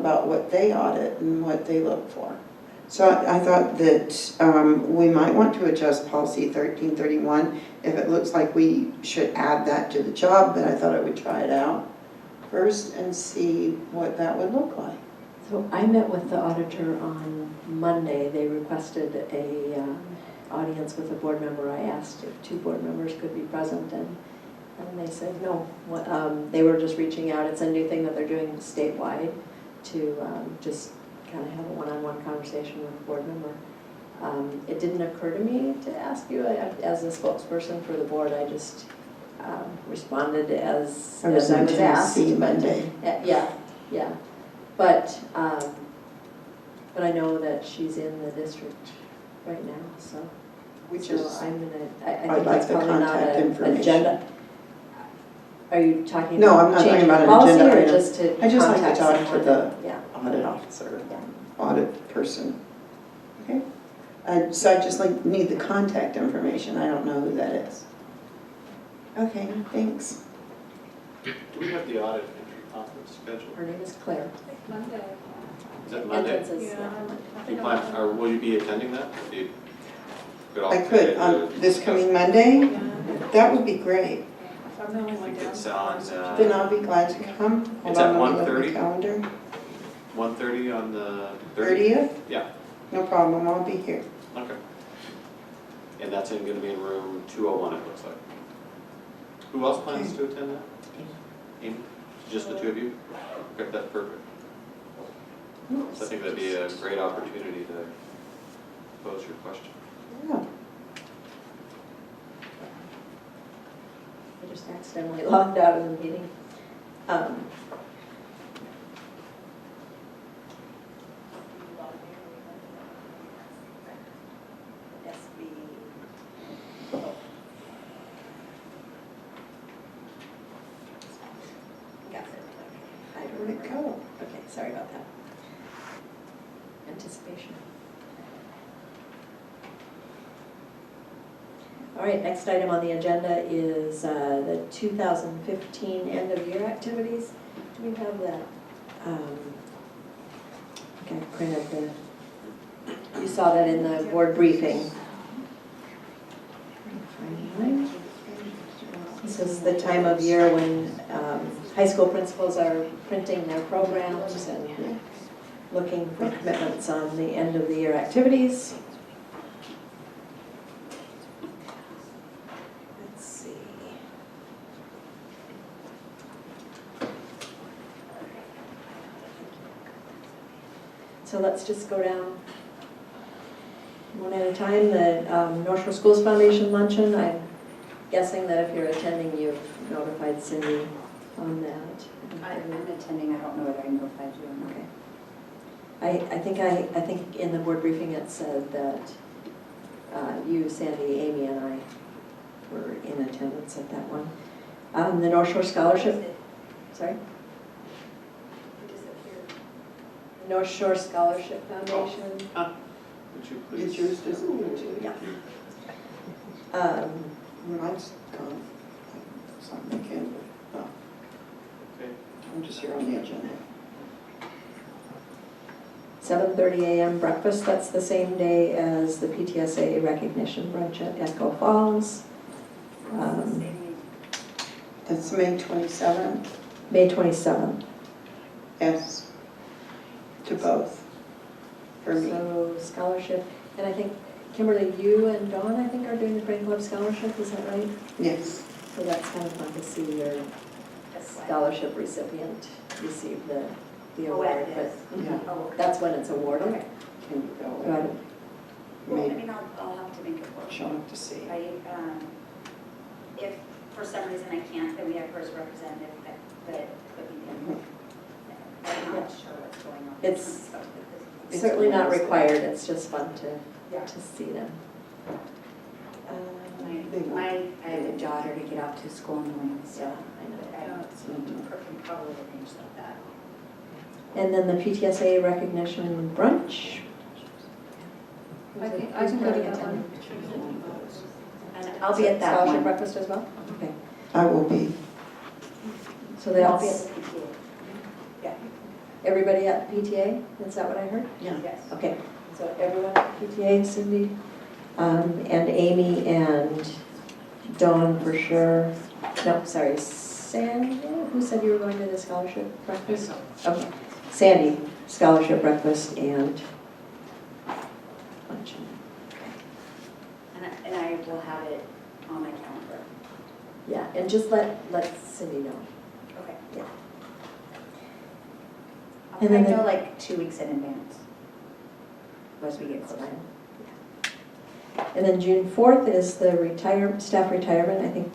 about what they audit and what they look for. So I thought that we might want to adjust policy 1331 if it looks like we should add that to the job, but I thought I would try it out first and see what that would look like. So I met with the auditor on Monday. They requested a audience with a board member. I asked if 2 board members could be present, and they said no. They were just reaching out. It's a new thing that they're doing statewide to just kind of have a one-on-one conversation with a board member. It didn't occur to me to ask you as a spokesperson for the board. I just responded as I was asked. Monday. Yeah. But I know that she's in the district right now, so Which so is, I'm gonna. I I'd think like it's the probably not contact an information. agenda. Are you talking No, about I'm not talking changing about an policy agenda or item. just to I just like to contact talk to someone? the Yeah. audit officer, Yeah. audit person. Okay? So I just need the contact information. I don't know who that is. Okay, thanks. Do we have the audit entry conference scheduled? Her name is Claire. Monday. Is that Monday? Entrance is, Do you plan, or will you be attending that? Do you- could I could, on this coming Monday, Yeah. that would be great. I'm the only I one think down. it's on, Then I'll be glad to come. It's Hold at on, let me look 1:30? at the calendar. 1:30 on the 30th? Yeah, No problem, I'll be here. okay. And that's gonna be in room 201, it looks like. Who else plans to attend that? Amy? Just the 2 of you? Okay, that's perfect. So I think that'd be a great opportunity to pose your question. Yeah. I just accidentally logged out of the meeting. SB. Got it. Okay. Where'd it go? Okay, sorry about that. Anticipation. All right, next item on the agenda is the 2015 end of year activities. Do we have that? Okay, I printed the, you saw that in the board briefing. This is the time of year when high school principals are printing their programs and looking for commitments on the end of the year activities. Let's see. So let's just go down one at a time. The North Shore Schools Foundation luncheon, I'm guessing that if you're attending, you've notified Cindy on that. I'm attending, I don't know whether I notified you or not. Okay. I think in the board briefing it said that you, Sandy, Amy, and I were in attendance at that one. The North Shore Scholarship, sorry? North Shore Scholarship Foundation. Would you please? It's yours, isn't it? Yeah. Mine's gone. Something I can't, oh, Okay. I'm just here on the agenda. 7:30 a.m. breakfast, that's the same day as the PTSA recognition brunch at Echo Falls. That's May 27th? May 27th. Yes. To both, for me. So scholarship, and I think Kimberly, you and Dawn, I think, are doing the Crane Club Scholarship, is that right? Yes. So that's kind of fun to see your scholarship recipient receive the award. But Yeah. that's when it's awarded. Okay. Can you go? Got it. Well, I Maybe mean, I'll have to make it work. she'll have to see. If for some reason I can't, then we have her as representative that could be in. I'm not sure what's going on. It's It's certainly not Wednesday. required, it's just fun Yeah. to see them. I have a daughter to get out to school in the morning, so Yeah, I know. I can probably arrange like that. And then the PTSA recognition brunch. I can go to that one. And I'll be at that Scholarship one. breakfast as well? Okay. I will be. So I'll be at that's, the PTA. Yeah. Everybody at the PTA, is that what I heard? Yeah. Yes. Okay, so everyone at the PTA, Cindy, and Amy and Dawn for sure. No, sorry, Sandy, who said you were going to the scholarship breakfast? Okay, Sandy, scholarship breakfast and luncheon. And I will have it on my calendar. Yeah, and just let Cindy know. Okay. Yeah. I'll And probably then the- know like 2 weeks in advance. Once we get closer. And then June 4th is the staff retirement. I think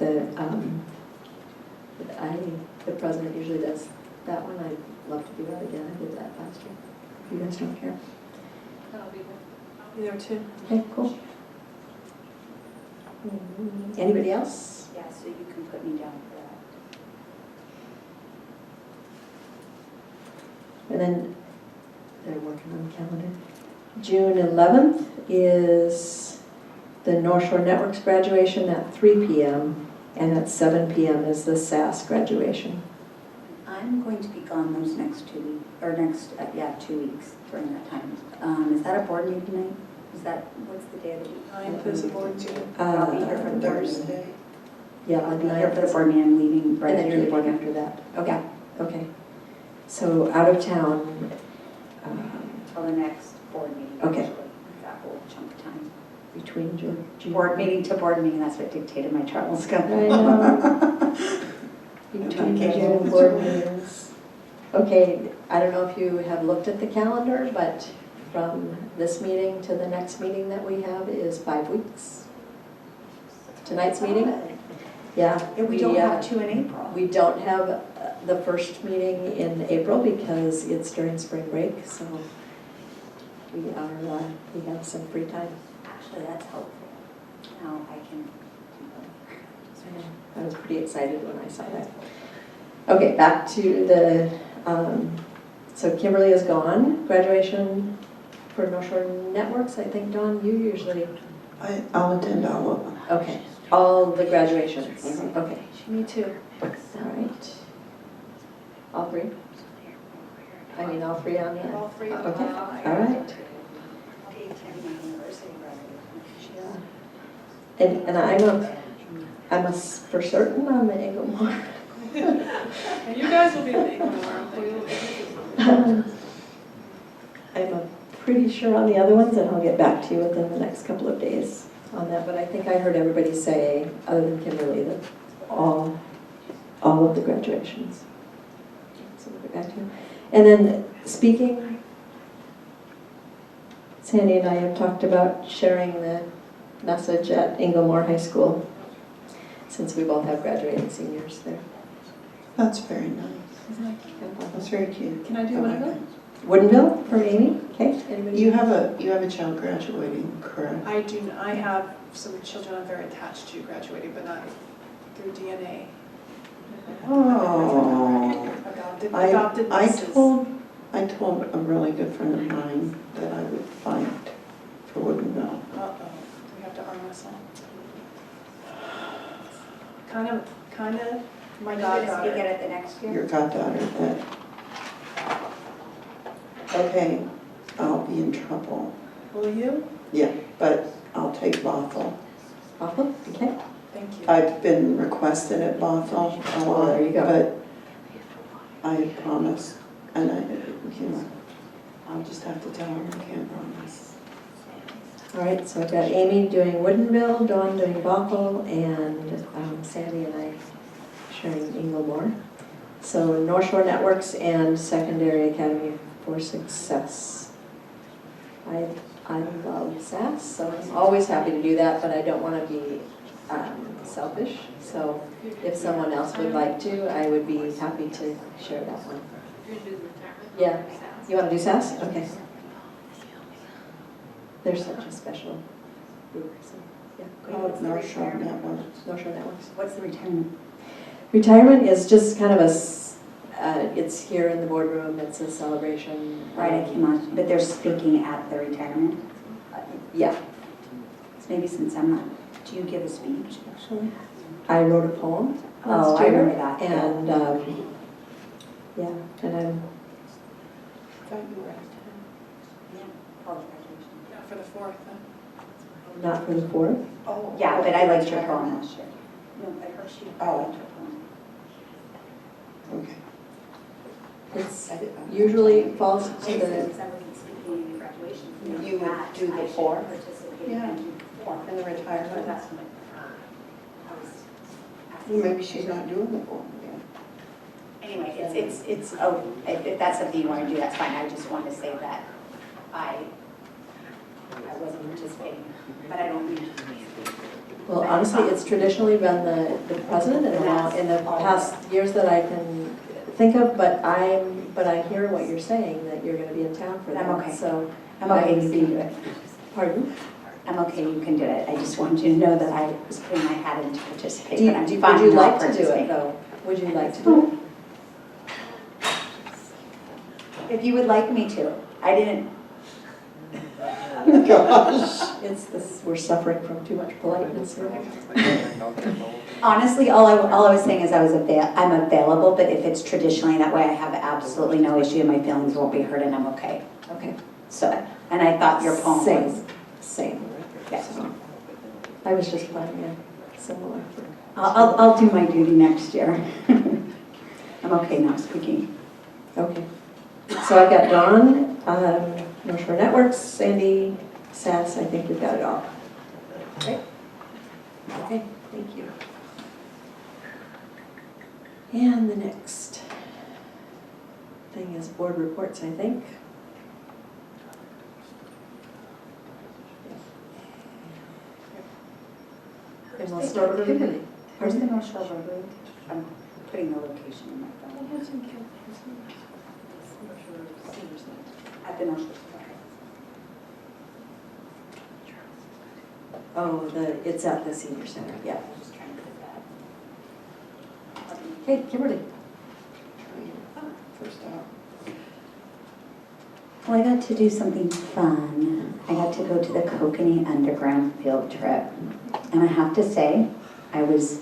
the president usually does that one. I'd love to do that again. I did that last year. If you guys don't care. I'll be there. I'll be there too. Okay, cool. Anybody else? Yeah, so you can put me down for that. And then they're working on the calendar. June 11th is the North Shore Networks graduation at 3 p.m. and at 7 p.m. is the SAS graduation. I'm going to be gone those next 2 weeks, or 2 weeks during that time. Is that a board meeting night? Is that, what's the day of the week? 9th is a board meeting. I'll be here for the board meeting. Thursday. Yeah, I'll on be the here for the 9th. board meeting, I'm leaving right And then after you're the board leaving meeting. after that? Okay, okay. So out of town, Till the next board meeting, Okay. actually, that whole chunk of time. between June. Board meeting to board meeting, that's what dictated my travel I schedule. know. Between the Okay. June board meetings. Okay, I don't know if you have looked at the calendar, but from this meeting to the next meeting that we have is 5 weeks. Tonight's meeting? Yeah. And we don't have 2 in April. We don't have the first meeting in April because it's during spring break, so we have some free time. Actually, that's helpful. Now I can I was pretty excited when I saw that. Okay, back to the, so Kimberly is gone. Graduation for North Shore Networks, I think, Dawn, you usually, I'll attend all of them. okay, all the graduations, okay, Me too. all right. All three? I mean, all three on the, All three. okay, all right. And I'm for certain on the Inglemore. And you guys will be big tomorrow. I'm pretty sure on the other ones, and I'll get back to you within the next couple of days on that, but I think I heard everybody say, other than Kimberly, that all of the graduations. So we'll get back to you. And then speaking, Sandy and I have talked about sharing the message at Inglemore High School, since we both have graduating seniors there. That's very nice. That's very cute. Can I do one of them? Woodinville for Amy, okay? Anybody? You have a child graduating, correct? I do, I have some children I'm very attached to graduating, but not through DNA. Oh. Adopted I nieces. told a really good friend of mine that I would fight for Woodinville. Uh-oh, we have to arm wrestle. Kind of, my Are you going to speak goddaughter. at it the next year? Your goddaughter that, okay, I'll be in trouble. Will you? Yeah, but I'll take Bothell. Awesome, okay. Thank you. I've been requested at Bothell a lot, There you go. but I promised, and I'll just have to tell her I can't promise. All right, so I've got Amy doing Woodinville, Dawn doing Bothell, and Sandy and I sharing Inglemore. So North Shore Networks and Secondary Academy for Success. I love SAS, so I'm always happy to do that, but I don't want to be selfish. So if someone else would like to, I would be happy to share that one. Yeah, you want to do SAS? Okay. They're such a special group, so, yeah. go ahead. Called North Shore Network. North Shore Networks. What's the retirement? Retirement is just kind of it's here in the boardroom, it's a celebration. Right, I came on, but they're speaking at the retirement. Yeah, So maybe since I'm not, do you give a speech actually? I wrote a poem Oh, last I year. remember that. And, yeah, and thought you were out of Yeah, college graduation. Yeah, for the 4th. Not for the 4th? Oh. Yeah, but I liked her poem last year. No, I heard she liked her poem. Okay. It's usually falls to Because the, I wasn't speaking in graduation. You would do the 4th? Yeah. In the retirement. That's what I was asking. Well, maybe she's not doing the form again. Anyway, oh, if that's something you want to do, that's fine. I just wanted to say that I wasn't participating, but I don't mean to. well, honestly, it's traditionally been the president in the past years that I can think of, but I hear what you're saying, that you're gonna be in town for that. I'm okay. So, I'm okay, you can do it. pardon? I'm okay, you can do it. I just wanted you to know that I was putting my hat in to participate, Do you, but I'm would fine you not like to do it participating. though? Would you like to do If you would like me to. I didn't, Gosh. it? It's this, we're suffering from too much politeness here. honestly, all I was saying is I'm available, but if it's traditionally that way, I have absolutely no issue. My feelings won't be hurt and I'm okay. Okay. So, and I thought your poem was, Same. yes. I was just planning a similar. I'll do my duty next year. I'm okay now speaking. Okay. So I've got Dawn, North Shore Networks, Sandy, Sass, I think we've got it all. Right? Okay, thank you. And the next thing is board reports, I think. And we'll start with Kimberly. Where's the North Shore Road? I'm putting the location in my phone. At the North Shore. Oh, it's at the senior center, yeah. I'm just trying to put that. Okay, Kimberly. First off. Well, I got to do something fun. I got to go to the Kokanee Underground field trip. And I have to say, I was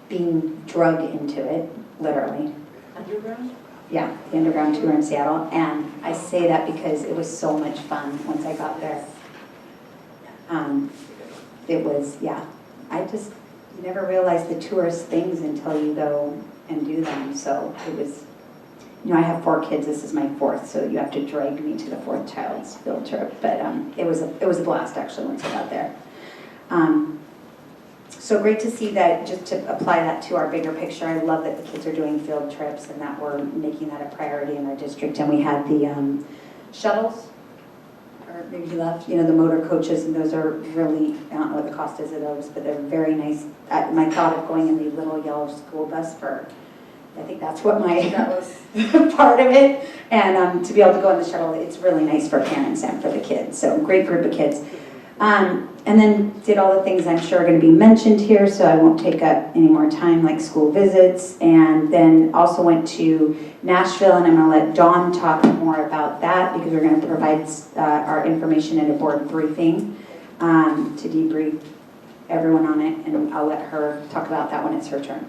being drug into it, literally. Underground? Yeah, the underground tour in Seattle. And I say that because it was so much fun once I got there. It was, yeah, you never realize the tourist things until you go and do them. So it was, I have 4 kids, this is my 4th, so you have to drag me to the 4th child's field trip. But it was a blast actually once I got there. So great to see that, just to apply that to our bigger picture. I love that the kids are doing field trips and that we're making that a priority in our district. And we had the shuttles, or maybe you left, the motor coaches, and those are really, I don't know what the cost is of those, but they're very nice. My thought of going in the little yellow school bus I think that's what that was part of it. And to be able to go on the shuttle, it's really nice for parents and for the kids. So great group of kids. And then did all the things I'm sure are going to be mentioned here, so I won't take up any more time, like school visits. And then also went to Nashville, and I'm going to let Dawn talk more about that because we're going to provide our information in a board briefing to debrief everyone on it, and I'll let her talk about that when it's her turn.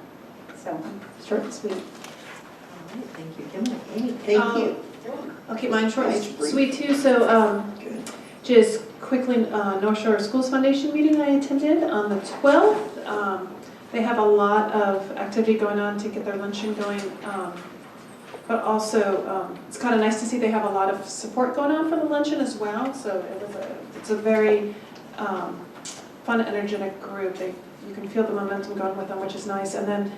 So, short and sweet. All right, thank you, Kimberly. Amy? Thank you. Okay, mine short Nice and brief. sweet too. So just quickly, North Shore Schools Foundation meeting I attended on the 12th. They have a lot of activity going on to get their luncheon going. But also, it's kind of nice to see they have a lot of support going on for the luncheon as well. So it's a very fun, energetic group. You can feel the momentum going with them, which is nice. And then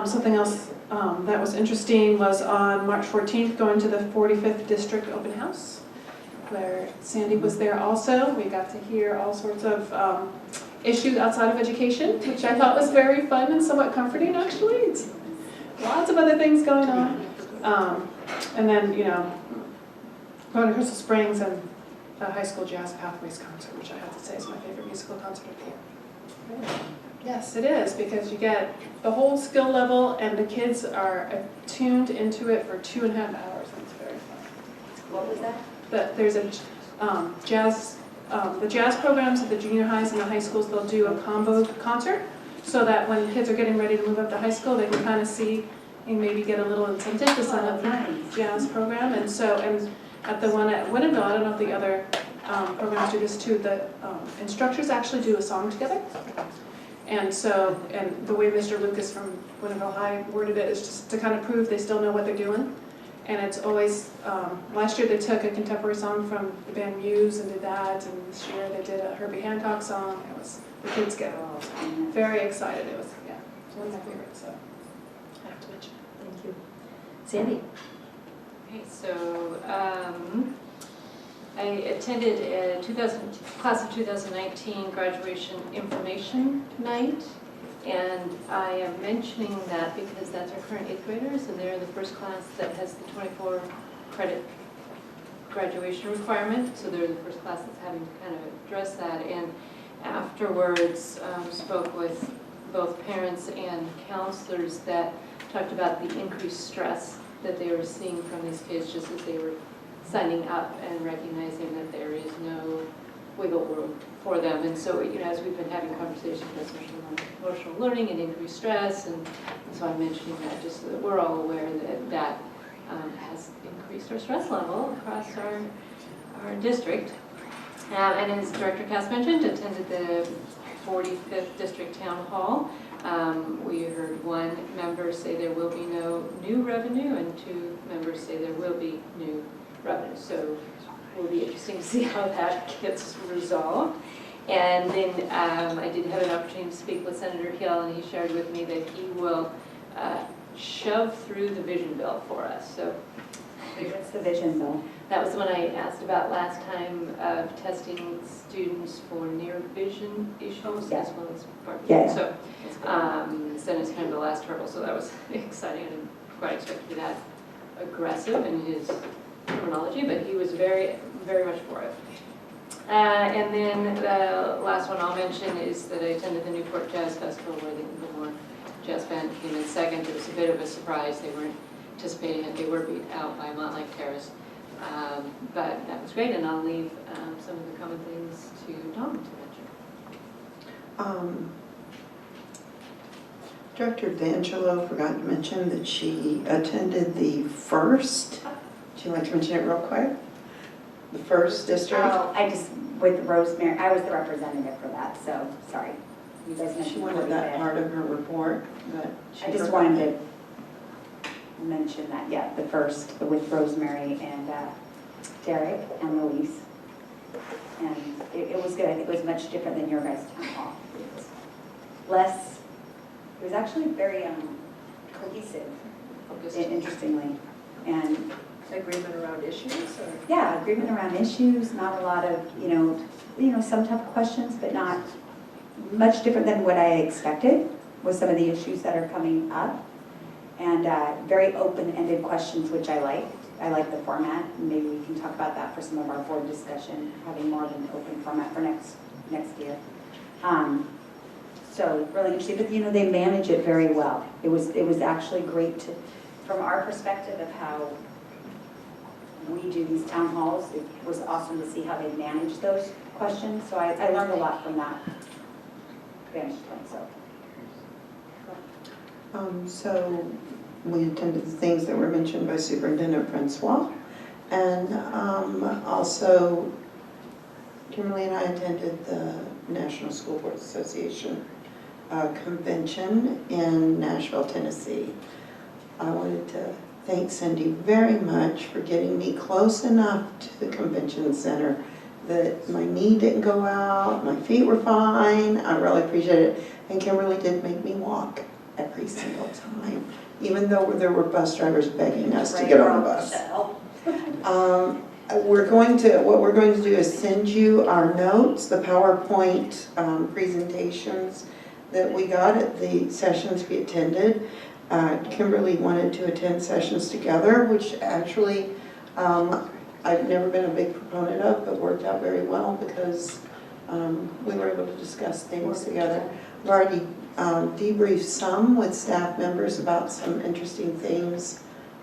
something else that was interesting was on March 14th, going to the 45th District Open House, where Sandy was there also. We got to hear all sorts of issues outside of education, which I thought was very fun and somewhat comforting, actually. It's lots of other things going on. And then, going to Crystal Springs and the High School Jazz Pathways concert, which I have to say is my favorite musical concert of the year. Yes, it is, because you get the whole skill level and the kids are tuned into it for 2.5 hours, and it's very fun. What was that? There's a the jazz programs at the junior highs and the high schools, they'll do a combo concert so that when kids are getting ready to move up to high school, they can kind of see and maybe get a little incentive to sign up for Nice. jazz program. And so, and at the one at Winneville, I don't know if the other programs do this too, the instructors actually do a song together. And so, and the way Mr. Lucas from Winneville High worded it is just to kind of prove they still know what they're doing. And it's always, last year they took a contemporary song from the band Muse and did that, and this year they did a Herbie Hancock song. It was, the kids get very excited. It was, yeah, it's one of my favorites, so I have to mention. Thank you. Sandy? Okay, so I attended a class of 2019 graduation information night, and I am mentioning that because that's our current 8th graders, and they're the first class that has the 24 credit graduation requirement, so they're the first class that's having to kind of address that. And afterwards, spoke with both parents and counselors that talked about the increased stress that they were seeing from these kids just as they were signing up and recognizing that there is no wiggle room for them. And so, you know, as we've been having conversations about emotional learning and increased stress, and so I'm mentioning that just so that we're all aware that that has increased our stress level across our district. And as Director Cass mentioned, attended the 45th District Town Hall. We heard one member say there will be no new revenue, and 2 members say there will be new revenue. So it will be interesting to see how that gets resolved. And then I did have an opportunity to speak with Senator Hill, and he shared with me that he will shove through the vision bill for us. So What's the vision bill? that was the one I asked about last time, of testing students for near vision issues Yeah. as well as far Yeah, vision. yeah. So then it's kind of the last hurdle, so that was exciting. I didn't quite expect to be that aggressive in his terminology, but he was very, very much for it. And then the last one I'll mention is that I attended the Newport Jazz Festival where the Livermore Jazz Band came in second. It was a bit of a surprise. They weren't anticipating it. They were beat out by Montlake Terrace. But that was great, and I'll leave some of the common things to Dawn to mention. Director D'Angelo forgot to mention that she attended the first, would you like to mention it real quick? The first district? Oh, with Rosemary, I was the representative for that, so, sorry. You guys mentioned. She wanted that part of her report, but she I just forgot. wanted to mention that, yeah, the first, with Rosemary and Derek and Louise. And it was good. It was much different than your guys' town hall. It was less, it was actually very cohesive, Focused. interestingly. And Agreement around issues, or? yeah, agreement around issues, not a lot of, you know, some tough questions, but not much different than what I expected with some of the issues that are coming up. And very open-ended questions, which I liked. I like the format, and maybe we can talk about that for some of our board discussion, having more of an open format for next year. So really interesting, but you know, they manage it very well. It was actually great to, from our perspective of how we do these town halls, it was awesome to see how they manage those questions. So I learned a lot from that vantage point, so. So we attended the things that were mentioned by Superintendent Francois. And also, Kimberly and I attended the National School Boards Association convention in Nashville, Tennessee. I wanted to thank Cindy very much for getting me close enough to the convention center that my knee didn't go out, my feet were fine. I really appreciate it. And Kimberly did make me walk every single time, even though there were bus drivers begging us to get on the bus. What we're going to do is send you our notes, the PowerPoint presentations that we got at the sessions we attended. Kimberly wanted to attend sessions together, which actually I've never been a big proponent of, but worked out very well because we were able to discuss things together. I've already debriefed some with staff members about some interesting things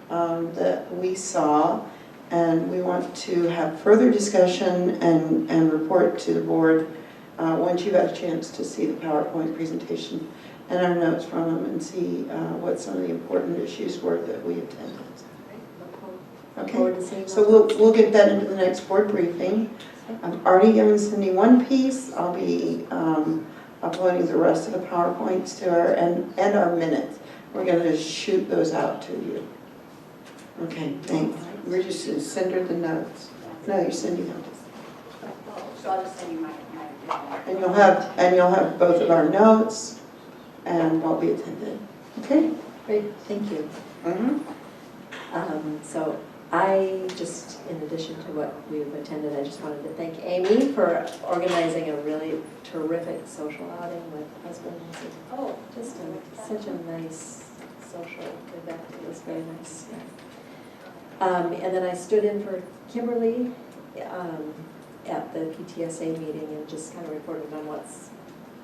that we saw, and we want to have further discussion and report to the board once you've had a chance to see the PowerPoint presentation. and our notes from them and see what some of the important issues were that we attended. Look Okay, forward to seeing so those. we'll get that into the next board briefing. I've already given Cindy one piece. I'll be uploading the rest of the PowerPoints to her and our minutes. We're going to shoot those out to you. Okay, thanks. We're just going to send her the notes. No, you're sending them. So I'll just send you my. And you'll have both of our notes and what we attended. Okay? Great, thank you. Mm-hmm. So I just, in addition to what we've attended, I just wanted to thank Amy for organizing a really terrific social outing with husbands. Oh, just such a nice social event. It was very nice. And then I stood in for Kimberly at the PTSA meeting and just kind of reported on what's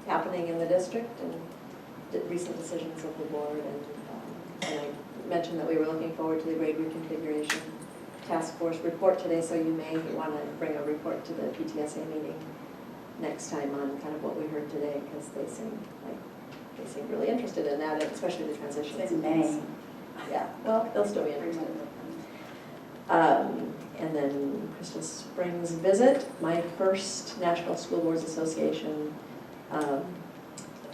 happening in the district and recent decisions of the board. And I mentioned that we were looking forward to the grade reconfiguration task force report today, so you may want to bring a report to the PTSA meeting next time on kind of what we heard today, because they seem really interested in that, especially the transitions. It's in May. Yeah, well, they'll still be interested. And then Crystal Springs visit, my first National School Boards Association.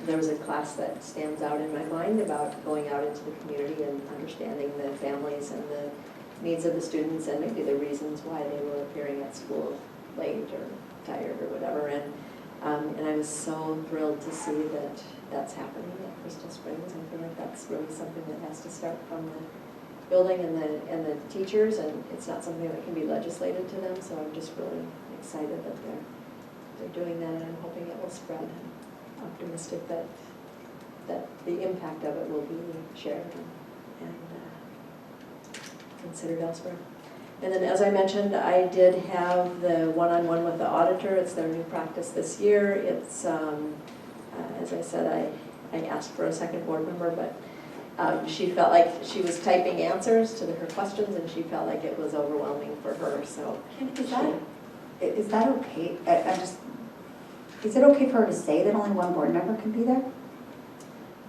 There was a class that stands out in my mind about going out into the community and understanding the families and the needs of the students and maybe the reasons why they were appearing at school late or tired or whatever. And I was so thrilled to see that that's happening at Crystal Springs. I feel like that's really something that has to start from the building and the teachers, and it's not something that can be legislated to them. So I'm just really excited that they're doing that, and I'm hoping it will spread. I'm optimistic that the impact of it will be shared and considered elsewhere. And then, as I mentioned, I did have the one-on-one with the auditor. It's their new practice this year. It's, as I said, I asked for a second board member, but she felt like she was typing answers to her questions, and she felt like it was overwhelming for her. So, Is that okay? Is it okay for her to say that only one board member can be there?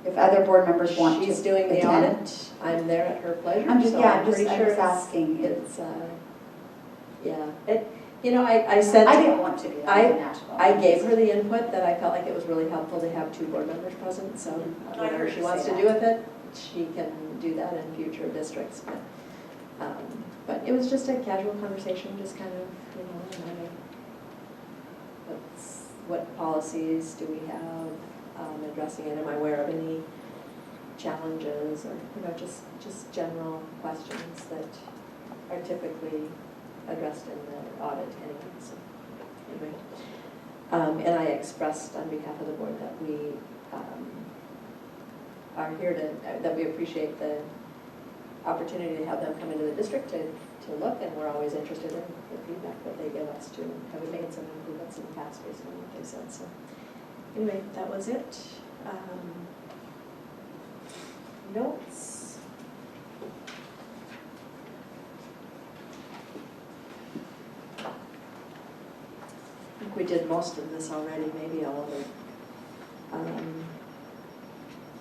If other board members want to she's doing the attend? audit. I'm there at her pleasure. I'm just, so yeah, I'm pretty sure just asking. It's, yeah. I said. I didn't want to do that as a national. I gave her the input that I felt like it was really helpful to have two board members present, so whatever she wants to do with it, she can do that in future districts. But it was just a casual conversation, just kind of, what policies do we have addressing it? Am I aware of any challenges or, just general questions that are typically addressed in the audit anyway. So anyway, and I expressed on behalf of the board that we are here that we appreciate the opportunity to have them come into the district to look, and we're always interested in the feedback that they give us to have made some improvements in the past based on what they said. So anyway, that was it. Notes. I think we did most of this already, maybe all of it.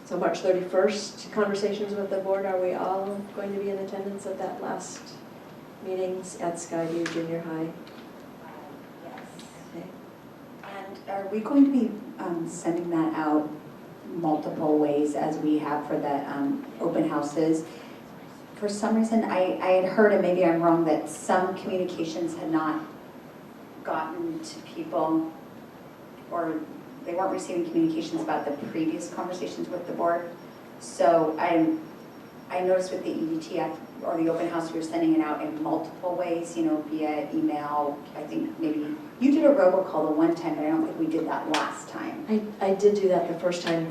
So March 31st, conversations with the board. Are we all going to be in attendance at that last meetings at Skyview Junior High? Yes. Okay. And are we going to be sending that out multiple ways as we have for the open houses? For some reason, I had heard, and maybe I'm wrong, that some communications had not gotten to people, or they weren't receiving communications about the previous conversations with the board. So I noticed with the EDT or the open house, we were sending it out in multiple ways, via email. I think maybe you did a robocall the one time, but I don't think we did that last time. I did do that the first time. I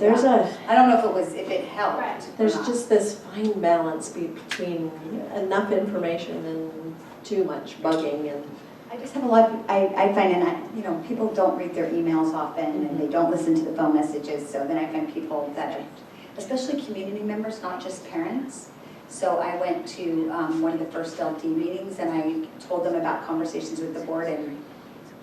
don't know if it helped. Right. There's or not. just this fine balance between enough information and too much bugging and. I just have a lot of, I find, and people don't read their emails often, and they don't listen to the phone messages, so then I find people that, especially community members, not just parents. So I went to one of the first LD meetings, and I told them about conversations with the board, and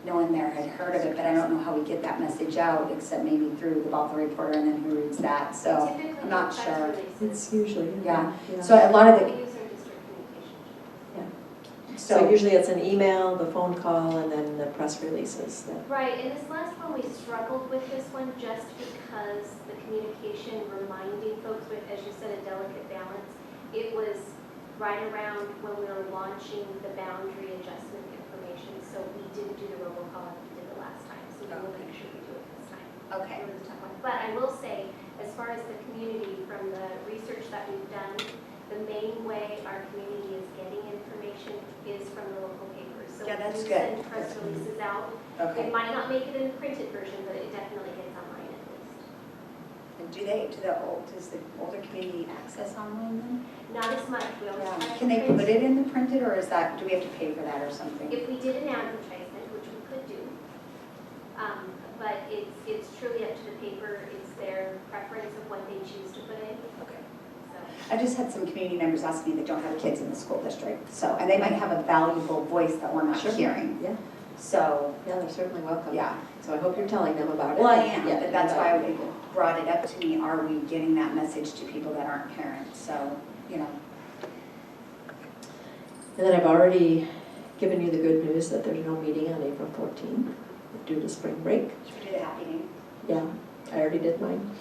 no one there had heard of it, but I don't know how we get that message out, except maybe through the Bothell Reporter and then who reads that, so Typically, I'm not press sure. releases. It's usually. Yeah. So a lot of the, We use our district communications. So usually it's an email, the phone call, and then the press releases. Right, and this last one, we struggled with this one just because the communication reminding folks with, as you said, a delicate balance. It was right around when we were launching the boundary adjustment information, so we didn't do the robocall like we did the last time, so we will make sure we do it this time. okay, It was a tough one. But I will say, as far as the community, from the research that we've done, the main way our community is getting information is from the local papers. So Yeah, that's we good. send press releases out. okay. It might not make it in the printed version, but it definitely gets online at least. And does the older community access online then? Not as much, we always try to Can they print. put it in the printed, or is that, do we have to pay for that or something? If we did an advertisement, which we could do, but it's truly up to the paper, it's their preference of what they choose to put in, Okay. so. I just had some community members ask me that don't have kids in the school district, so, and they might have a valuable voice that we're not Sure. hearing. Yeah. So, Yeah, they're certainly welcome. yeah. So I hope you're telling them about it. Well, I am, Yeah, but that's that why would be we good. brought it up to me, are we getting that message to people that aren't parents? So, you know, And then I've already given you the good news that there's no meeting on April 14th due to spring break. should we do the happy name? Yeah, I already did mine.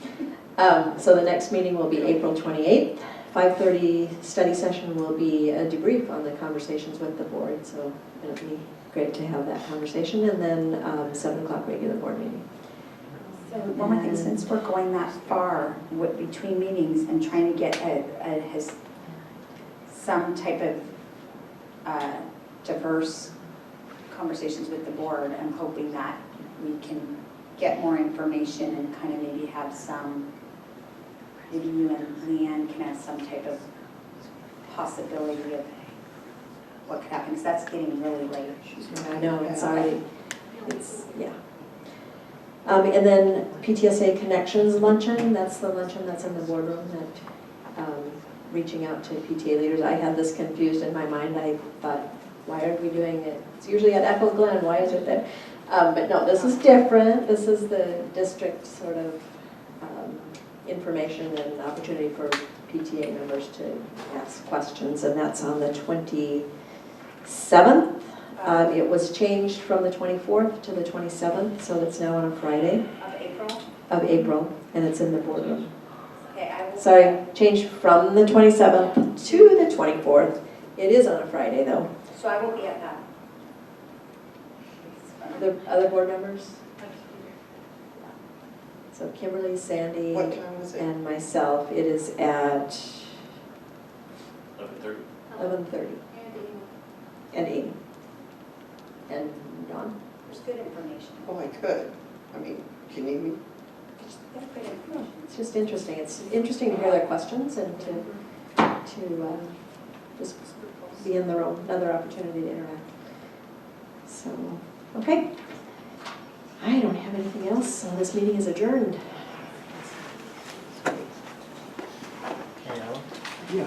So the next meeting will be April 28th. 5:30 study session will be a debrief on the conversations with the board, so it'll be great to have that conversation. And then 7 o'clock regular board meeting. So one more thing, since we're going that far between meetings and trying to get some type of diverse conversations with the board, I'm hoping that we can get more information and kind of maybe have some, maybe you and Leanne can have some type of possibility of what could happen, because that's getting really late. I know, it's already, yeah. And then PTSA Connections Luncheon, that's the luncheon that's in the boardroom that, reaching out to PTA leaders. I had this confused in my mind. I thought, why are we doing it? It's usually at Echo Glen, why is it there? But no, this is different. This is the district sort of information and opportunity for PTA members to ask questions, and that's on the 27th. It was changed from the 24th to the 27th, so it's now on a Friday Of April? of April, and it's in the boardroom. Okay, I will. Sorry, changed from the 27th to the 24th. It is on a Friday, though. So I will be at that. Other board members? So Kimberly, Sandy, What time was it? and myself. It is at 11:30. 11:30. And Amy. And Dawn. There's good information. Oh, I could. I mean, can you? There's good information. It's just interesting. It's interesting to hear their questions and to just be in the room, another opportunity to interact. So, okay. I don't have anything else, so this meeting is adjourned. Yeah.